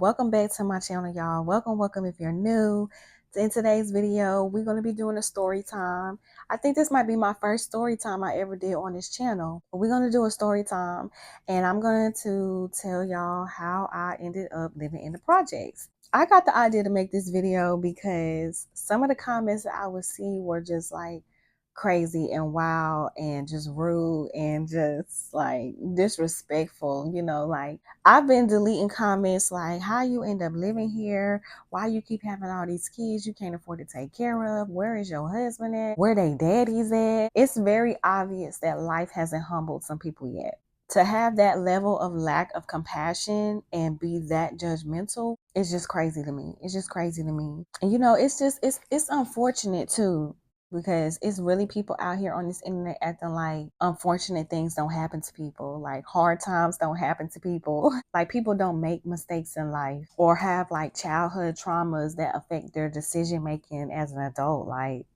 Welcome back to my channel, y'all. Welcome if you're new. In today's video, we're going to be doing a story time. I think this might be my first story time I ever did on this channel. But we're going to do a story time, and I'm going to tell y'all how I ended up living in the projects. I got the idea to make this video because some of the comments that I would see were just like crazy and wild and just rude and just like disrespectful, like I've been deleting comments like how you end up living here, why you keep having all these kids you can't afford to take care of, where is your husband at, where they daddies at. It's very obvious that life hasn't humbled some people yet. To have that level of lack of compassion and be that judgmental is just crazy to me. It's just crazy to me. And it's unfortunate too, because it's really people out here on this internet acting like unfortunate things don't happen to people, like hard times don't happen to people. Like people don't make mistakes in life or have like childhood traumas that affect their decision making as an adult. Like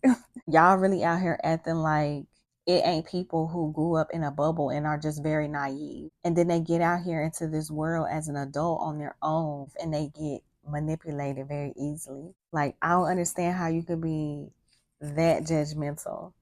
y'all really out here acting like it ain't people who grew up in a bubble and are just very naive, and then they get out here into this world as an adult on their own and they get manipulated very easily. Like I don't understand how you could be that judgmental.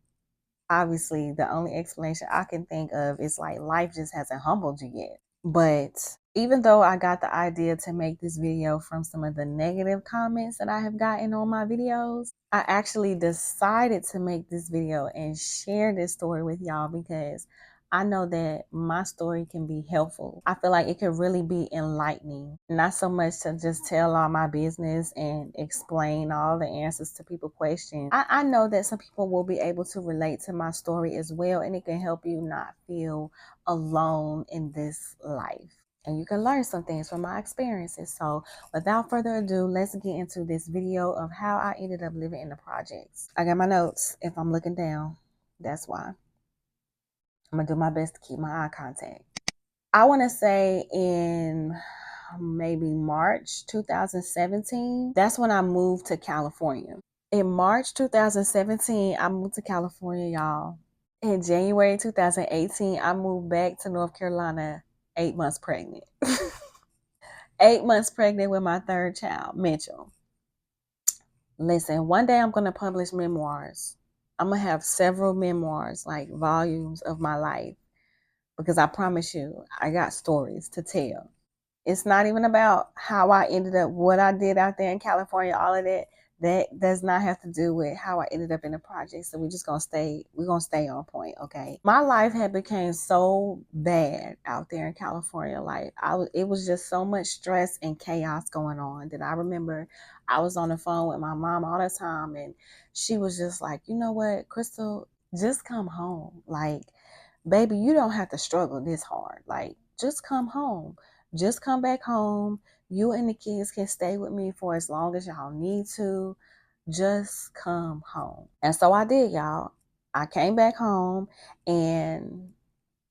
Obviously, the only explanation I can think of is like life just hasn't humbled you yet. But even though I got the idea to make this video from some of the negative comments that I have gotten on my videos, I actually decided to make this video and share this story with y'all because I know that my story can be helpful. I feel like it could really be enlightening, not so much to just tell all my business and explain all the answers to people's questions. I know that some people will be able to relate to my story as well, and it can help you not feel alone in this life. And you can learn some things from my experiences. So without further ado, let's get into this video of how I ended up living in the projects. I got my notes. If I'm looking down, that's why. I'm gonna do my best to keep my eye contact. I want to say in maybe March 2017, that's when I moved to California. In March 2017, I moved to California, y'all. In January 2018, I moved back to North Carolina 8 months pregnant. 8 months pregnant with my third child, Mitchell. Listen, one day I'm going to publish memoirs. I'm going to have several memoirs, like volumes of my life, because I promise you, I got stories to tell. It's not even about how I ended up, what I did out there in California, all of that. That does not have to do with how I ended up in the project. So we're gonna stay on point, okay? My life had became so bad out there in California. Like it was just so much stress and chaos going on that I remember I was on the phone with my mom all the time, and she was just like, you know what, Crystal, just come home. Like, baby, you don't have to struggle this hard. Like, just come home. Just come back home. You and the kids can stay with me for as long as y'all need to. Just come home. And so I did, y'all. I came back home, and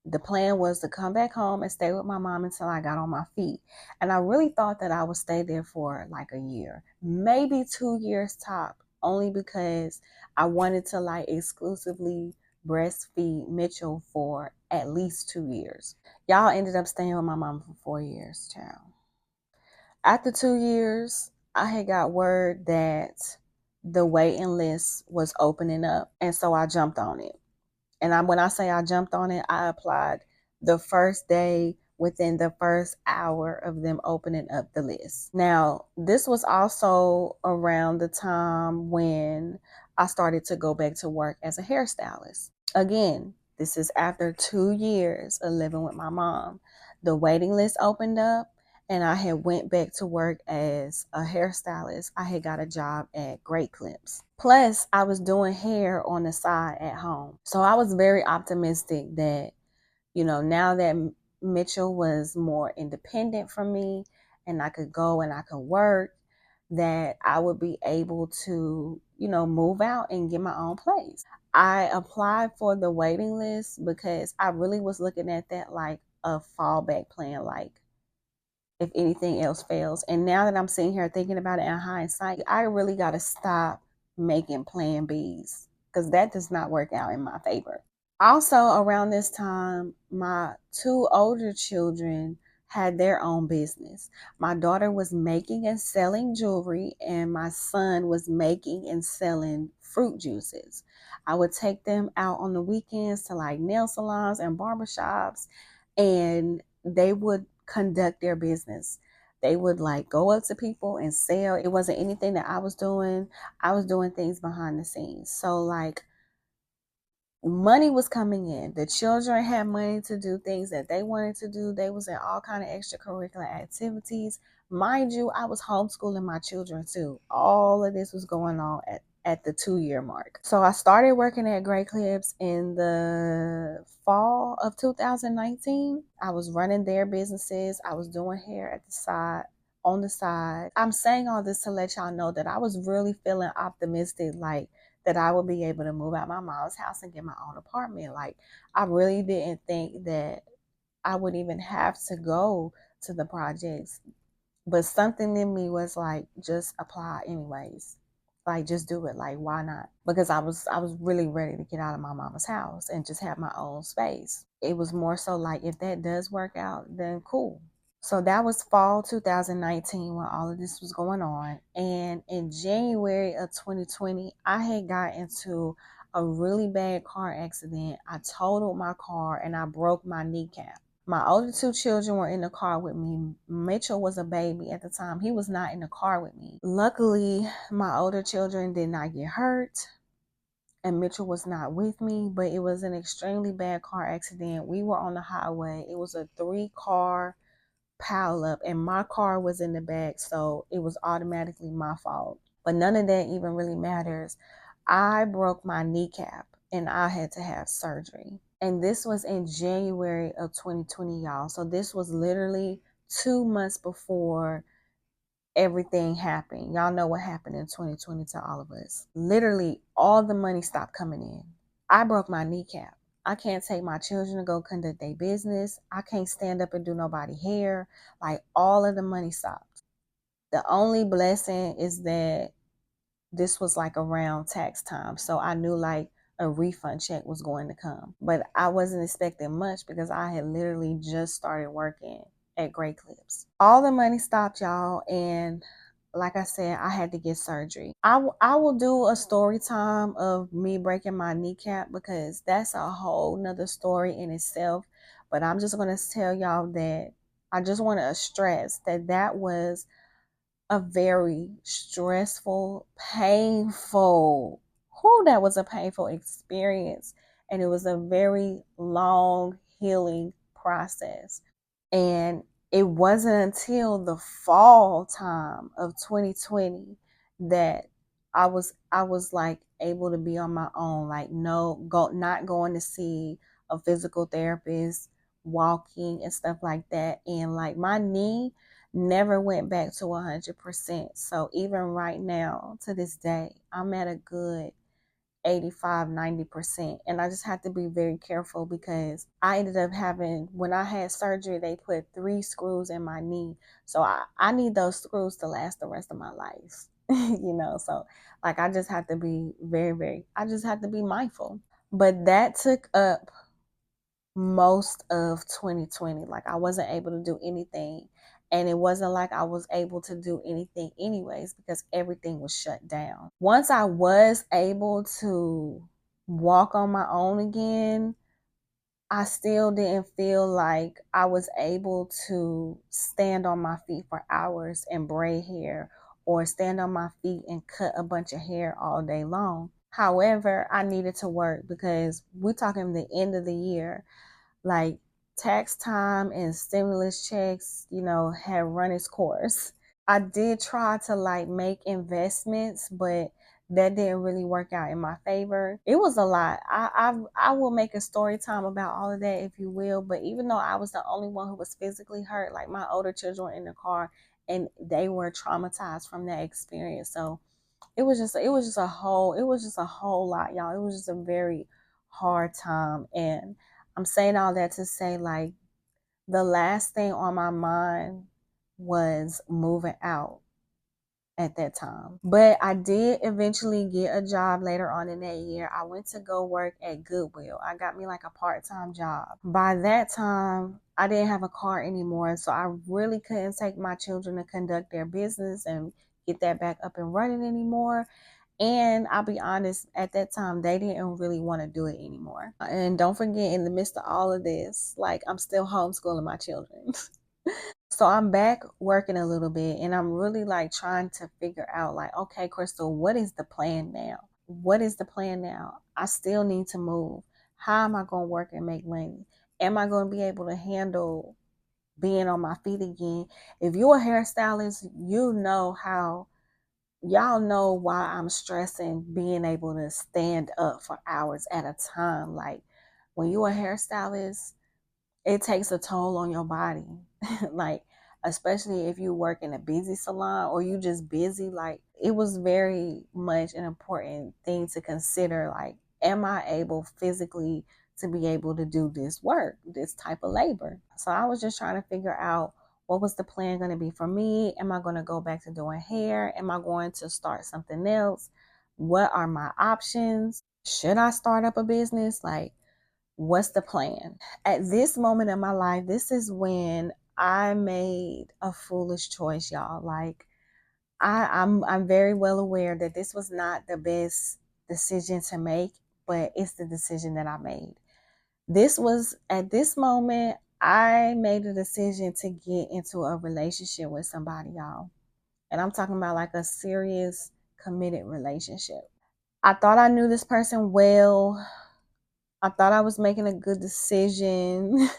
the plan was to come back home and stay with my mom until I got on my feet. And I really thought that I would stay there for like a year, maybe 2 years top, only because I wanted to like exclusively breastfeed Mitchell for at least 2 years. Y'all ended up staying with my mom for 4 years, child. After 2 years, I had got word that the waiting list was opening up, and so I jumped on it. And when I say I jumped on it, I applied the first day within the first hour of them opening up the list. Now, this was also around the time when I started to go back to work as a hairstylist. Again, this is after 2 years of living with my mom. The waiting list opened up, and I had went back to work as a hairstylist. I had got a job at Great Clips. Plus, I was doing hair on the side at home. So I was very optimistic that, now that Mitchell was more independent from me and I could go and I could work, that I would be able to, move out and get my own place. I applied for the waiting list because I really was looking at that like a fallback plan, like if anything else fails. And now that I'm sitting here thinking about it in hindsight, I really got to stop making plan Bs, because that does not work out in my favor. Also, around this time, my 2 older children had their own business. My daughter was making and selling jewelry, and my son was making and selling fruit juices. I would take them out on the weekends to like nail salons and barbershops, and they would conduct their business. They would like go up to people and sell. It wasn't anything that I was doing. I was doing things behind the scenes. So like money was coming in. The children had money to do things that they wanted to do. They was in all kind of extracurricular activities. Mind you, I was homeschooling my children too. All of this was going on at the 2-year mark. So I started working at Great Clips in the fall of 2019. I was running their businesses. I was doing hair at the side, on the side. I'm saying all this to let y'all know that I was really feeling optimistic, like that I would be able to move out my mom's house and get my own apartment. Like, I really didn't think that I would even have to go to the projects. But something in me was like, just apply anyways. Like, just do it. Like, why not? Because I was really ready to get out of my mama's house and just have my own space. It was more so like, if that does work out, then cool. So that was fall 2019 when all of this was going on. And in January of 2020, I had got into a really bad car accident. I totaled my car and I broke my kneecap. My older 2 children were in the car with me. Mitchell was a baby at the time. He was not in the car with me. Luckily, my older children did not get hurt and Mitchell was not with me, but it was an extremely bad car accident. We were on the highway. It was a 3-car pile up and my car was in the back, so it was automatically my fault. But none of that even really matters. I broke my kneecap and I had to have surgery. And this was in January of 2020, y'all. So this was literally 2 months before everything happened. Y'all know what happened in 2020 to all of us. Literally all the money stopped coming in. I broke my kneecap. I can't take my children to go conduct their business. I can't stand up and do nobody hair. Like, all of the money stopped. The only blessing is that this was like around tax time. So I knew like a refund check was going to come. But I wasn't expecting much because I had literally just started working at Great Clips. All the money stopped, y'all, and like I said, I had to get surgery. I will do a story time of me breaking my kneecap because that's a whole nother story in itself. But I'm just going to tell y'all that I just want to stress that that was a very stressful, painful, that was a painful experience. And it was a very long healing process. And it wasn't until the fall time of 2020 that I was like able to be on my own, like not going to see a physical therapist, walking and stuff like that. And like my knee never went back to 100%. So even right now to this day, I'm at a good 85-90%. And I just have to be very careful because I ended up having, when I had surgery, they put 3 screws in my knee. So I need those screws to last the rest of my life. So like I just have to be I just have to be mindful. But that took up most of 2020. Like I wasn't able to do anything. And it wasn't like I was able to do anything anyways because everything was shut down. Once I was able to walk on my own again, I still didn't feel like I was able to stand on my feet for hours and braid hair or stand on my feet and cut a bunch of hair all day long. However, I needed to work because we're talking the end of the year. Like tax time and stimulus checks, had run its course. I did try to like make investments, but that didn't really work out in my favor. It was a lot. I will make a story time about all of that if you will. But even though I was the only one who was physically hurt, like my older children were in the car and they were traumatized from that experience. So it was just a whole lot, y'all. It was just a very hard time. And I'm saying all that to say, like, the last thing on my mind was moving out at that time. But I did eventually get a job later on in that year. I went to go work at Goodwill. I got me like a part-time job. By that time, I didn't have a car anymore, so I really couldn't take my children to conduct their business and get that back up and running anymore. And I'll be honest, at that time, they didn't really want to do it anymore. And don't forget, in the midst of all of this, like, I'm still homeschooling my children. So I'm back working a little bit, and I'm really like trying to figure out, like, okay, Crystal, what is the plan now? What is the plan now? I still need to move. How am I going to work and make money? Am I going to be able to handle being on my feet again? If you're a hairstylist, you know how, y'all know why I'm stressing being able to stand up for hours at a time. Like, when you're a hairstylist, it takes a toll on your body. Like, especially if you work in a busy salon or you just busy, like, it was very much an important thing to consider. Like, am I able physically to be able to do this work, this type of labor? So I was just trying to figure out, what was the plan going to be for me? Am I going to go back to doing hair? Am I going to start something else? What are my options? Should I start up a business? Like, what's the plan? At this moment in my life, this is when I made a foolish choice, y'all. Like, I'm very well aware that this was not the best decision to make, but it's the decision that I made. This was, at this moment, I made a decision to get into a relationship with somebody, y'all. And I'm talking about like a serious, committed relationship. I thought I knew this person well. I thought I was making a good decision.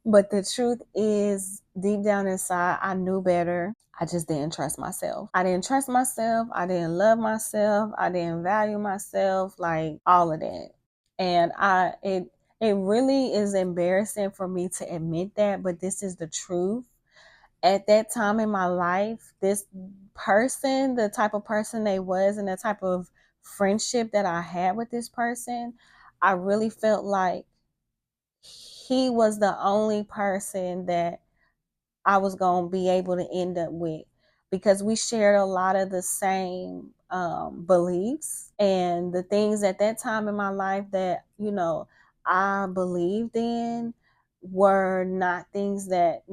But the truth is, deep down inside, I knew better. I just didn't trust myself. I didn't trust myself. I didn't love myself. I didn't value myself, like all of that. And it really is embarrassing for me to admit that, but this is the truth. At that time in my life, this person, the type of person they was, and the type of friendship that I had with this person, I really felt like he was the only person that I was going to be able to end up with, because we shared a lot of the same beliefs and the things at that time in my life that, I believed in were not things that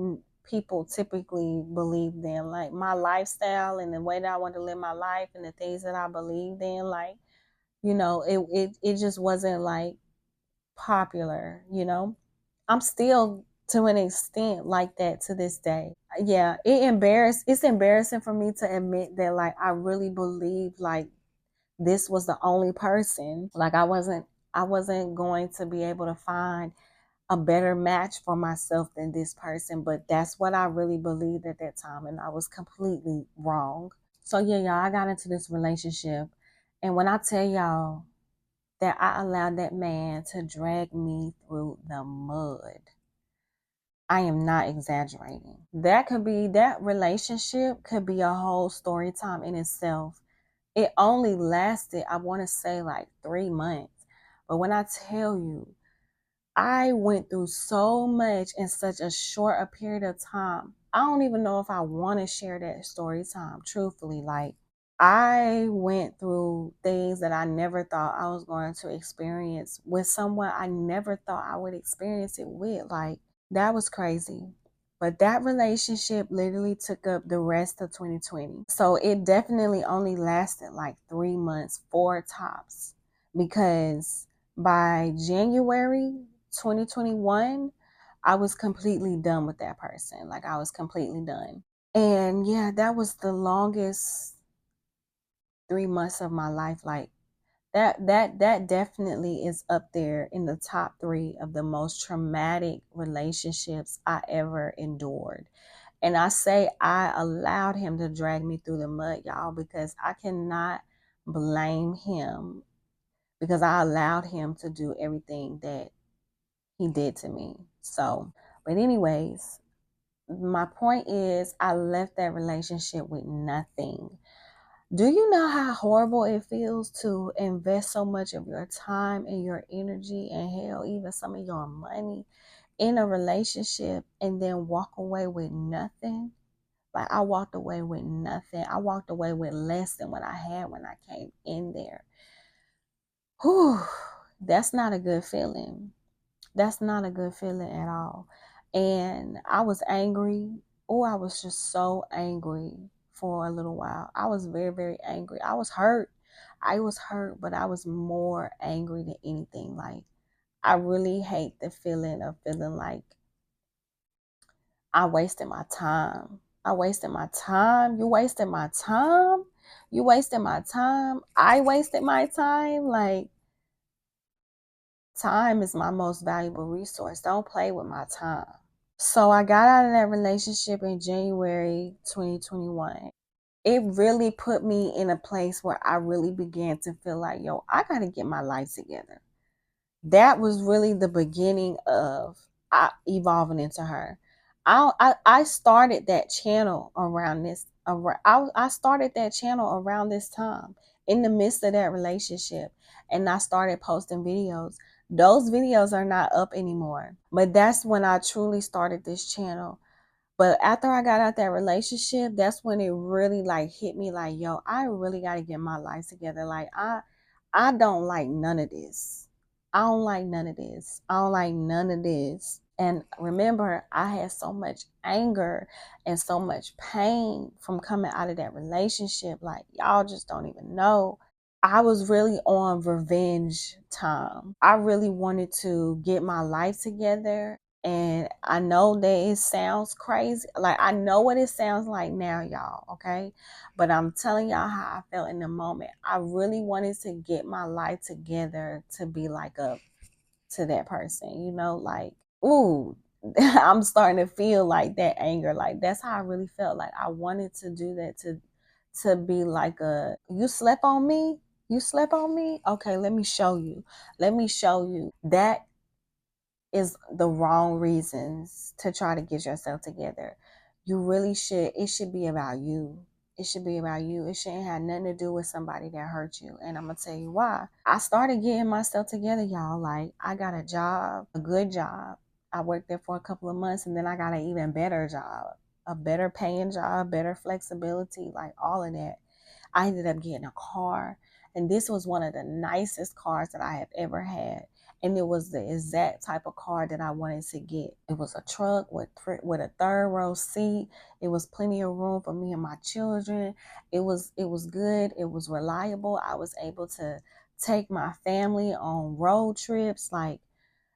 people typically believed in. Like, my lifestyle and the way that I wanted to live my life and the things that I believed in, like, it just wasn't like popular. I'm still to an extent like that to this day. Yeah, it's embarrassing for me to admit that, like, I really believe like this was the only person. Like, I wasn't going to be able to find a better match for myself than this person, but that's what I really believed at that time, and I was completely wrong. So yeah, y'all, I got into this relationship, and when I tell y'all that I allowed that man to drag me through the mud, I am not exaggerating. That relationship could be a whole story time in itself. It only lasted, I want to say, like 3 months. But when I tell you, I went through so much in such a short a period of time. I don't even know if I want to share that story time, truthfully. Like, I went through things that I never thought I was going to experience with someone I never thought I would experience it with. Like, that was crazy. But that relationship literally took up the rest of 2020. So it definitely only lasted like 3 months, four tops, because by January 2021, I was completely done with that person. Like, I was completely done. And yeah, that was the longest 3 months of my life. Like, that definitely is up there in the top three of the most traumatic relationships I ever endured. And I say I allowed him to drag me through the mud, y'all, because I cannot blame him, because I allowed him to do everything that he did to me. So, but anyways, my point is, I left that relationship with nothing. Do you know how horrible it feels to invest so much of your time and your energy and hell, even some of your money in a relationship and then walk away with nothing? Like, I walked away with nothing. I walked away with less than what I had when I came in there. Whew, that's not a good feeling. That's not a good feeling at all. And I was angry. Oh, I was just so angry for a little while. I was very, very angry. I was hurt. I was hurt, but I was more angry than anything. Like, I really hate the feeling of feeling like I wasted my time. I wasted my time. You wasted my time. You wasted my time. I wasted my time. Like, time is my most valuable resource. Don't play with my time. So I got out of that relationship in January 2021. It really put me in a place where I really began to feel like, yo, I got to get my life together. That was really the beginning of evolving into her. I started that channel around this. I started that channel around this time in the midst of that relationship, and I started posting videos. Those videos are not up anymore, but that's when I truly started this channel. But after I got out that relationship, that's when it really like hit me like, yo, I really got to get my life together. Like, I don't like none of this. I don't like none of this. I don't like none of this. And remember, I had so much anger and so much pain from coming out of that relationship. Like, y'all just don't even know. I was really on revenge time. I really wanted to get my life together. And I know that it sounds crazy. Like, I know what it sounds like now, y'all, okay? But I'm telling y'all how I felt in the moment. I really wanted to get my life together to be like a to that person, like, ooh, I'm starting to feel like that anger. Like, that's how I really felt. Like, I wanted to do that to be like you slept on me? You slept on me? Okay, let me show you. Let me show you. That is the wrong reasons to try to get yourself together. You really should, it should be about you. It should be about you. It shouldn't have nothing to do with somebody that hurt you. And I'm going to tell you why. I started getting myself together, y'all. Like, I got a job, a good job. I worked there for a couple of months, and then I got an even better job, a better paying job, better flexibility, like all of that. I ended up getting a car, and this was one of the nicest cars that I have ever had. And it was the exact type of car that I wanted to get. It was a truck with a third row seat. It was plenty of room for me and my children. It was good. It was reliable. I was able to take my family on road trips. Like,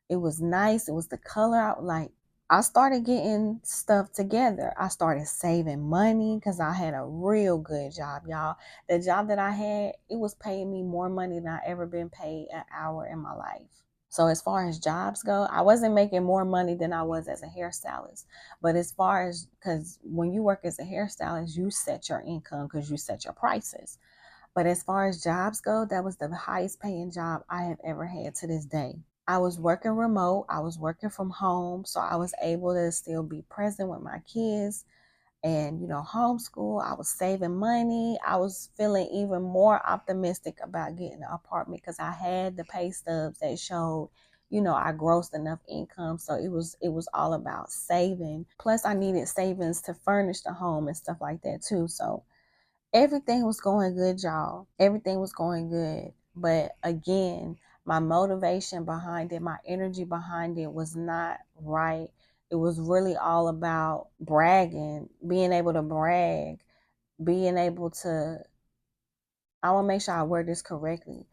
it was nice. It was the color out. Like, I started getting stuff together. I started saving money because I had a real good job, y'all. The job that I had, it was paying me more money than I ever been paid an hour in my life. So as far as jobs go, I wasn't making more money than I was as a hairstylist. But as far as, because when you work as a hairstylist, you set your income because you set your prices. But as far as jobs go, that was the highest paying job I have ever had to this day. I was working remote. I was working from home. So I was able to still be present with my kids and, homeschool. I was saving money. I was feeling even more optimistic about getting an apartment because I had the pay stubs that showed, I grossed enough income. So it was all about saving. Plus, I needed savings to furnish the home and stuff like that too. So everything was going good, y'all. Everything was going good. But again, my motivation behind it, my energy behind it was not right. It was really all about bragging, being able to brag, being able to, I want to make sure I word this correctly.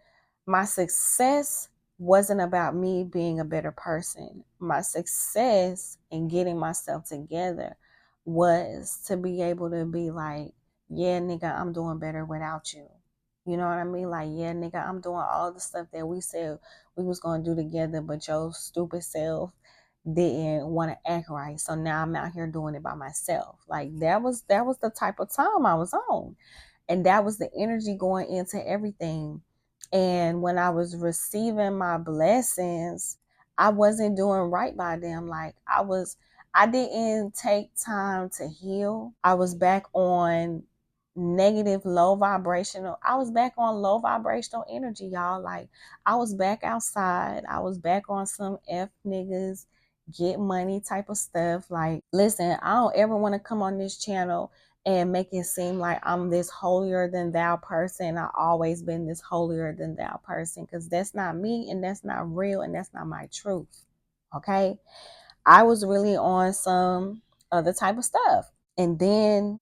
My success wasn't about me being a better person. My success in getting myself together was to be able to be like, yeah, nigga, I'm doing better without you. You know what I mean? Like, yeah, nigga, I'm doing all the stuff that we said we was going to do together, but your stupid self didn't want to act right. So now I'm out here doing it by myself. Like, that was the type of time I was on. And that was the energy going into everything. And when I was receiving my blessings, I wasn't doing right by them. Like, I didn't take time to heal. I was back on negative, low vibrational. I was back on low vibrational energy, y'all. Like, I was back outside. I was back on some F niggas get money type of stuff. Like, listen, I don't ever want to come on this channel and make it seem like I'm this holier than thou person. I always been this holier than thou person, because that's not me, and that's not real, and that's not my truth. Okay. I was really on some other type of stuff. And then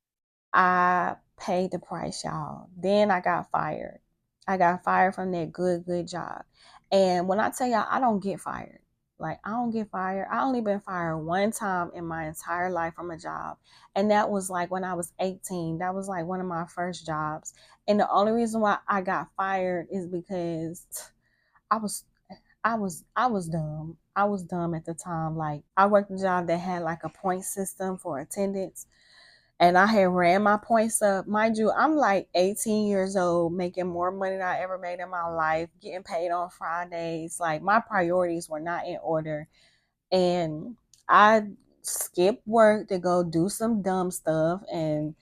I paid the price, y'all. Then I got fired. I got fired from that good job. And when I tell y'all, I don't get fired. Like, I don't get fired. I only been fired one time in my entire life from a job. And that was like when I was 18. That was like one of my first jobs. And the only reason why I got fired is because I was I was dumb. I was dumb at the time. Like, I worked a job that had like a point system for attendance, and I had ran my points up. Mind you, I'm like 18 years old, making more money than I ever made in my life, getting paid on Fridays. Like, my priorities were not in order. And I skipped work to go do some dumb stuff. And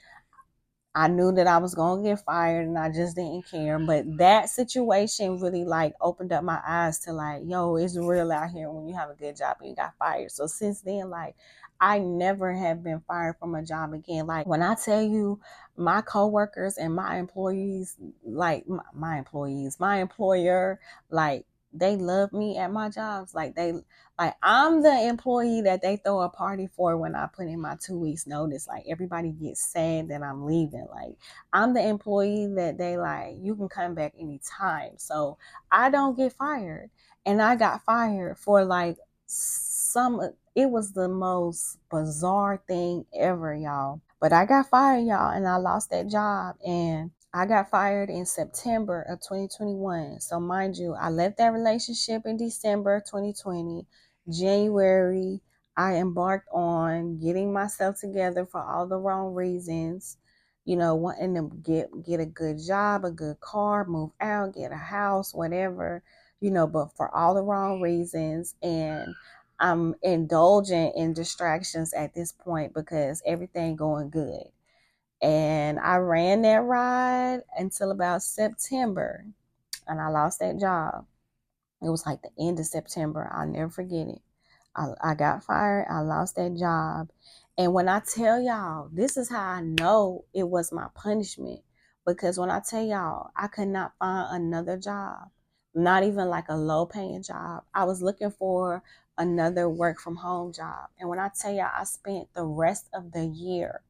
I knew that I was going to get fired, and I just didn't care. But that situation really like opened up my eyes to like, yo, it's real out here when you have a good job and you got fired. So since then, like, I never have been fired from a job again. Like, when I tell you, my coworkers and my employees, like my employer, like, they love me at my jobs. Like, I'm the employee that they throw a party for when I put in my 2 weeks notice. Like, everybody gets sad that I'm leaving. Like, I'm the employee that they like, you can come back anytime. So I don't get fired. And I got fired for like it was the most bizarre thing ever, y'all. But I got fired, y'all, and I lost that job. And I got fired in September of 2021. So mind you, I left that relationship in December 2020. January, I embarked on getting myself together for all the wrong reasons. Wanting to get a good job, a good car, move out, get a house, whatever, but for all the wrong reasons. And I'm indulging in distractions at this point because everything going good. And I ran that ride until about September, and I lost that job. It was like the end of September. I'll never forget it. I got fired. I lost that job. And when I tell y'all, this is how I know it was my punishment. Because when I tell y'all, I could not find another job, not even like a low paying job. I was looking for another work from home job. And when I tell y'all, I spent the rest of the year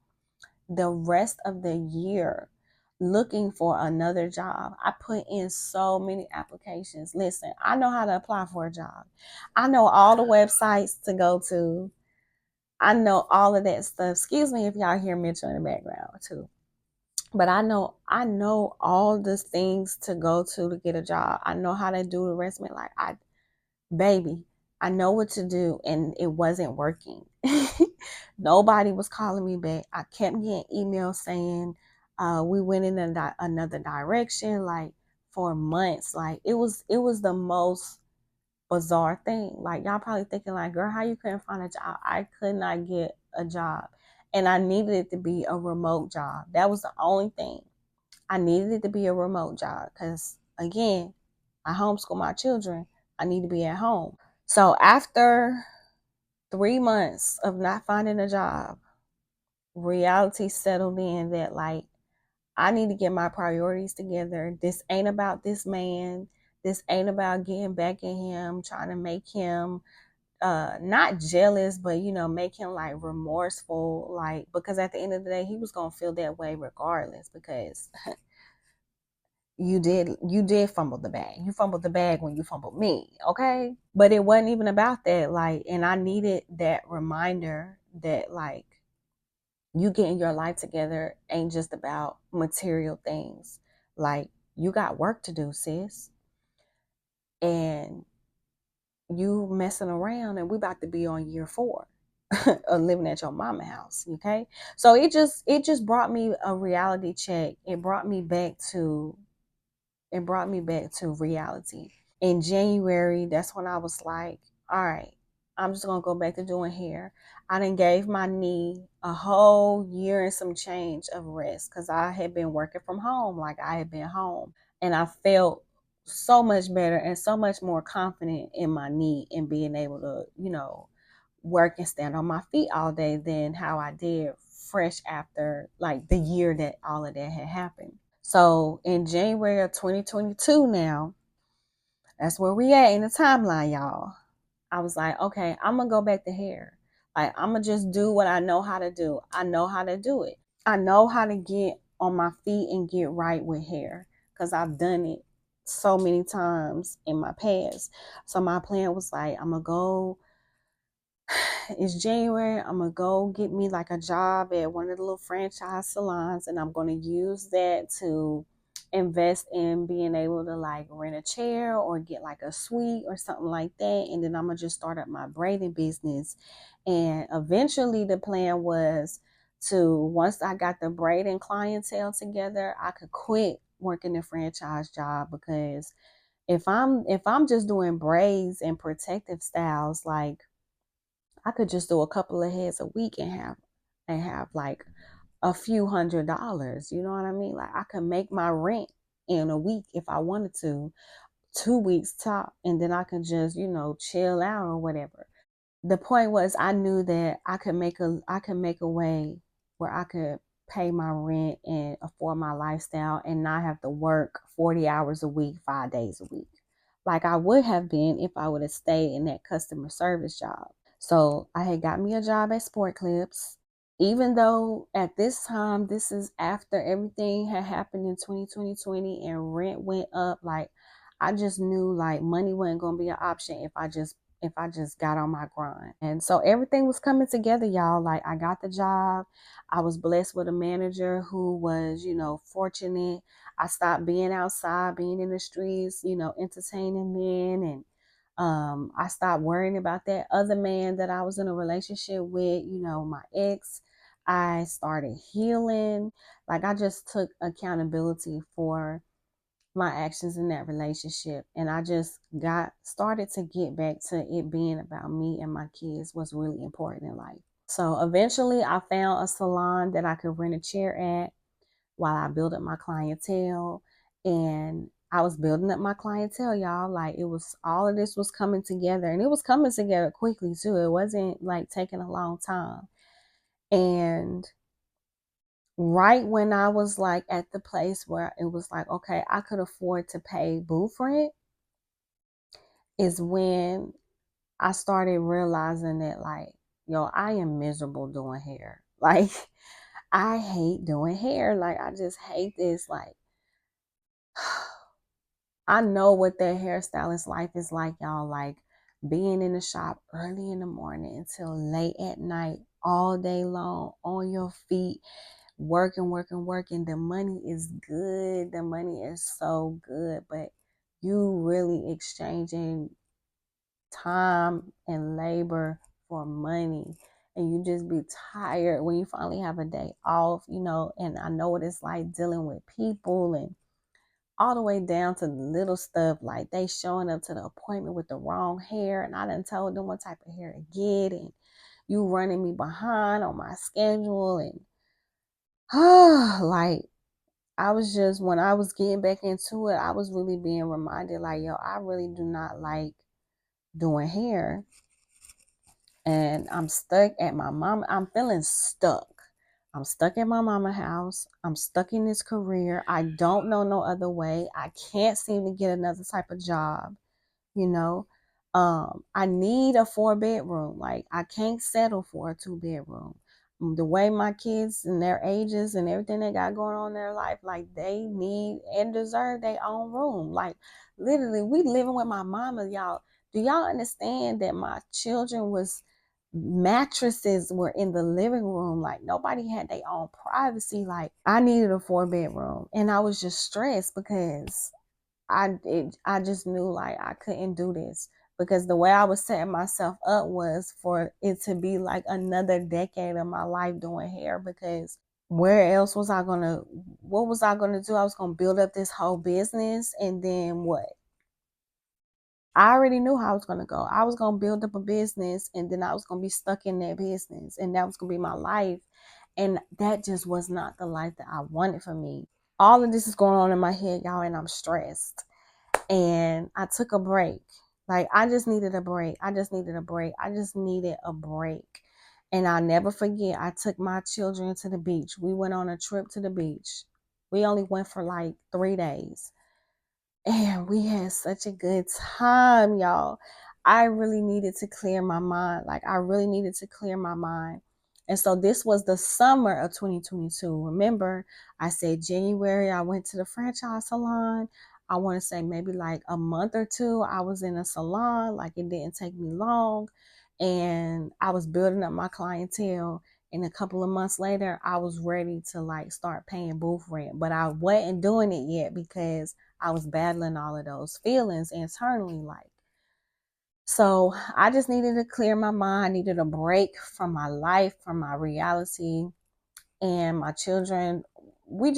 looking for another job. I put in so many applications. Listen, I know how to apply for a job. I know all the websites to go to. I know all of that stuff. Excuse me if y'all hear Mitchell in the background too. But I know all the things to go to get a job. I know how to do the resume. Like, baby, I know what to do, and it wasn't working. Nobody was calling me back. I kept getting emails saying we went in another direction, like, for months. Like, it was the most bizarre thing. Like, y'all probably thinking like, girl, how you couldn't find a job? I could not get a job, and I needed it to be a remote job. That was the only thing. I needed it to be a remote job because, again, I homeschool my children. I need to be at home. So after 3 months of not finding a job, reality settled in that, like, I need to get my priorities together. This ain't about this man. This ain't about getting back at him, trying to make him not jealous, but make him like remorseful. Like, because at the end of the day, he was gonna feel that way regardless, because you did fumble the bag. You fumbled the bag when you fumbled me, okay? But it wasn't even about that. Like, and I needed that reminder that, like, you getting your life together ain't just about material things. Like, you got work to do, sis. And you messing around, and we about to be on year 4 of living at your mama house, okay? So it just brought me a reality check. It brought me back to reality. In January, that's when I was like, all right, I'm just gonna go back to doing hair. I done gave my knee a whole year and some change of rest, because I had been working from home. Like, I had been home, and I felt so much better and so much more confident in my knee and being able to, work and stand on my feet all day than how I did fresh after like the year that all of that had happened. So in January of 2022 now, that's where we at in the timeline, y'all. I was like, okay, I'm gonna go back to hair. Like, I'm gonna just do what I know how to do. I know how to do it. I know how to get on my feet and get right with hair because I've done it so many times in my past. So my plan was like, I'm gonna go, it's January. I'm gonna go get me like a job at one of the little franchise salons, and I'm gonna use that to invest in being able to like rent a chair or get like a suite or something like that. And then I'm gonna just start up my braiding business. And eventually the plan was to, once I got the braiding clientele together, I could quit working the franchise job, because if I'm just doing braids and protective styles, like I could just do a couple of heads a week and have like a few $100s. You know what I mean? Like I could make my rent in a week if I wanted to, 2 weeks top, and then I could just, chill out or whatever. The point was, I knew that I could make a way where I could pay my rent and afford my lifestyle and not have to work 40 hours a week, 5 days a week, like I would have been if I would have stayed in that customer service job. So I had got me a job at Sport Clips. Even though at this time, this is after everything had happened in 2020 and rent went up, like I just knew like money wasn't gonna be an option if I just got on my grind. And so everything was coming together, y'all. Like I got the job. I was blessed with a manager who was, fortunate. I stopped being outside, being in the streets, entertaining men, and I stopped worrying about that other man that I was in a relationship with, my ex. I started healing. Like I just took accountability for my actions in that relationship. And I just got started to get back to it being about me and my kids, what's really important in life. So eventually I found a salon that I could rent a chair at while I built up my clientele. And I was building up my clientele, y'all. Like it was, all of this was coming together, and it was coming together quickly too. It wasn't like taking a long time. And right when I was like at the place where it was like, okay, I could afford to pay booth rent, is when I started realizing that like, yo, I am miserable doing hair. Like I hate doing hair. Like I just hate this. Like I know what that hairstylist life is like, y'all. Like being in the shop early in the morning until late at night, all day long, on your feet, working, working, working. The money is good. The money is so good, but you really exchanging time and labor for money. And you just be tired when you finally have a day off, and I know what it's like dealing with people, and all the way down to the little stuff like they showing up to the appointment with the wrong hair, and I done told them what type of hair to get, and you running me behind on my schedule. And like I was just, when I was getting back into it, I was really being reminded like, yo, I really do not like doing hair. And I'm stuck at my mom. I'm feeling stuck. I'm stuck at my mama house. I'm stuck in this career. I don't know no other way. I can't seem to get another type of job, you know. I need a 4 bedroom. Like I can't settle for a 2 bedroom. The way my kids and their ages and everything they got going on in their life, like they need and deserve their own room. Like literally, we living with my mama, y'all. Do y'all understand that my children was, mattresses were in the living room? Like nobody had their own privacy. Like I needed a 4 bedroom, and I was just stressed because I just knew like I couldn't do this, because the way I was setting myself up was for it to be like another decade of my life doing hair. Because where else was I gonna, what was I gonna do? I was gonna build up this whole business, and then what? I already knew how I was gonna go. I was gonna build up a business, and then I was gonna be stuck in that business, and that was gonna be my life. And that just was not the life that I wanted for me. All of this is going on in my head, y'all, and I'm stressed. And I took a break. Like, I just needed a break. I just needed a break. I just needed a break. And I'll never forget, I took my children to the beach. We went on a trip to the beach. We only went for like 3 days. And we had such a good time, y'all. I really needed to clear my mind. Like, I really needed to clear my mind. And so this was the summer of 2022. Remember, I said January, I went to the franchise salon. I want to say maybe like a month or two, I was in a salon. Like, it didn't take me long. And I was building up my clientele. And a couple of months later, I was ready to like start paying booth rent. But I wasn't doing it yet because I was battling all of those feelings internally. Like, so I just needed to clear my mind. I needed a break from my life, from my reality. And my children, we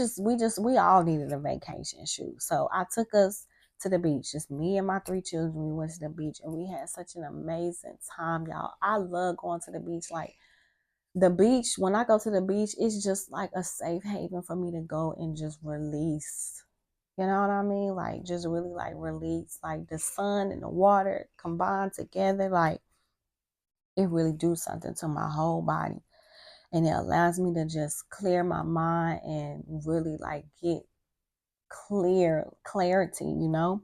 all needed a vacation. Shoot. So I took us to the beach, just me and my 3 children. We went to the beach and we had such an amazing time, y'all. I love going to the beach. Like, the beach, when I go to the beach, it's just like a safe haven for me to go and just release. You know what I mean? Like, just really like release. Like, the sun and the water combined together, like, it really do something to my whole body. And it allows me to just clear my mind and really like get clarity, you know?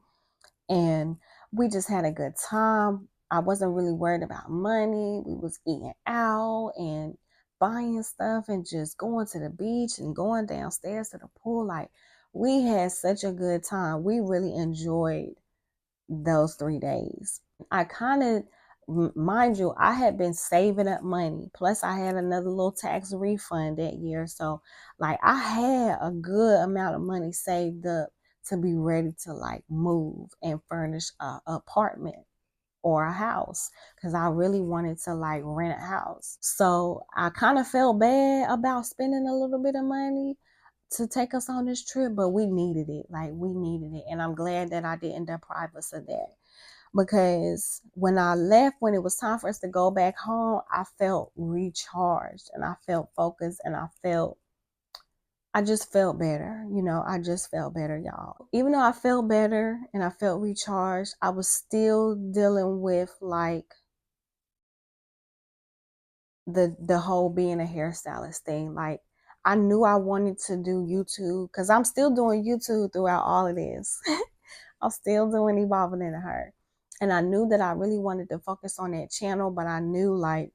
And we just had a good time. I wasn't really worried about money. We was eating out and buying stuff and just going to the beach and going downstairs to the pool. Like, we had such a good time. We really enjoyed those 3 days. I kind of, mind you, I had been saving up money. Plus, I had another little tax refund that year. So, like, I had a good amount of money saved up to be ready to like move and furnish a apartment or a house, because I really wanted to like rent a house. So I kind of felt bad about spending a little bit of money to take us on this trip, but we needed it. Like, we needed it. And I'm glad that I didn't deprive us of that, because when I left, when it was time for us to go back home, I felt recharged and I felt focused and I just felt better. I just felt better, y'all. Even though I felt better and I felt recharged, I was still dealing with like the whole being a hairstylist thing. Like, I knew I wanted to do YouTube because I'm still doing YouTube throughout all of this. I'm still doing Evolving Into Her. And I knew that I really wanted to focus on that channel, but I knew like,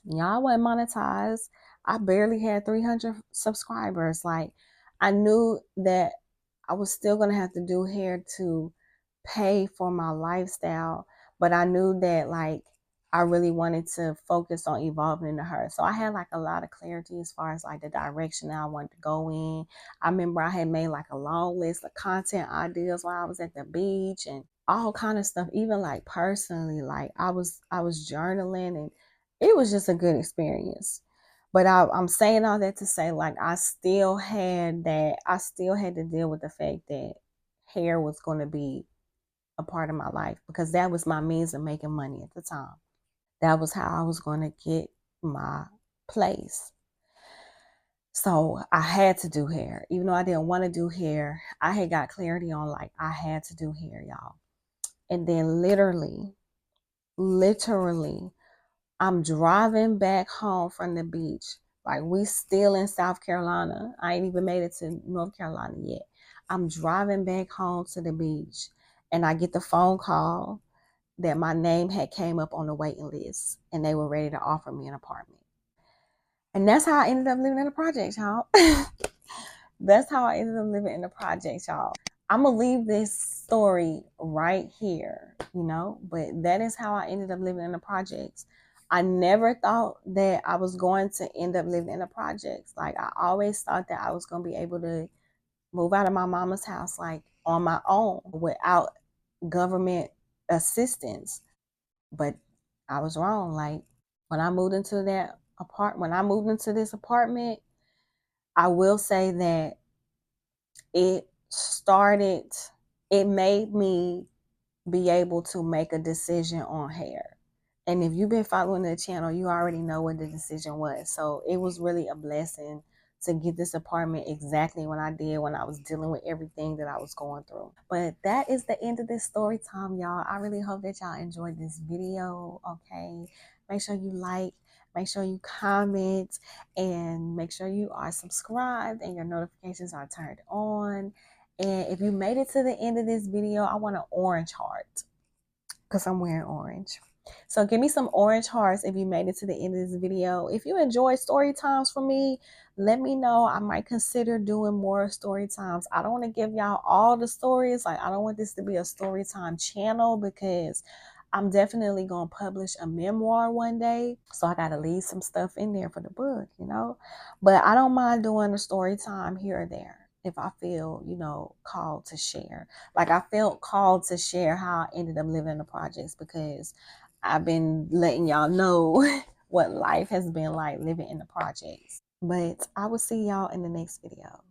y'all wasn't monetized. I barely had 300 subscribers. Like, I knew that I was still going to have to do hair to pay for my lifestyle, but I knew that like I really wanted to focus on evolving into her. So I had like a lot of clarity as far as like the direction that I wanted to go in. I remember I had made like a long list of content ideas while I was at the beach and all kind of stuff. Even like personally, like I was journaling, and it was just a good experience. But I'm saying all that to say, like, I still had to deal with the fact that hair was going to be a part of my life, because that was my means of making money at the time. That was how I was going to get my place. So I had to do hair. Even though I didn't want to do hair, I had got clarity on like I had to do hair, y'all. And then literally, I'm driving back home from the beach. Like, we still in South Carolina. I ain't even made it to North Carolina yet. I'm driving back home to the beach, and I get the phone call that my name had came up on the waiting list and they were ready to offer me an apartment. And that's how I ended up living in the projects, y'all. That's how I ended up living in the projects, y'all. I'm going to leave this story right here, but that is how I ended up living in the projects. I never thought that I was going to end up living in the projects. Like, I always thought that I was going to be able to move out of my mama's house, like, on my own without government assistance. But I was wrong. Like, when I moved into this apartment, I will say that it started, it made me be able to make a decision on hair. And if you've been following the channel, you already know what the decision was. So it was really a blessing to get this apartment exactly when I did, when I was dealing with everything that I was going through. But that is the end of this story time, y'all. I really hope that y'all enjoyed this video. Okay, make sure you like, make sure you comment, and make sure you are subscribed and your notifications are turned on. And if you made it to the end of this video, I want an orange heart because I'm wearing orange. So give me some orange hearts if you made it to the end of this video. If you enjoy story times from me, let me know. I might consider doing more story times. I don't want to give y'all all the stories. Like, I don't want this to be a story time channel because I'm definitely going to publish a memoir one day. So I got to leave some stuff in there for the book, you know. But I don't mind doing a story time here or there if I feel, you know, called to share. Like, I felt called to share how I ended up living in the projects because I've been letting y'all know what life has been like living in the projects. But I will see y'all in the next video.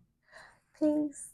Peace.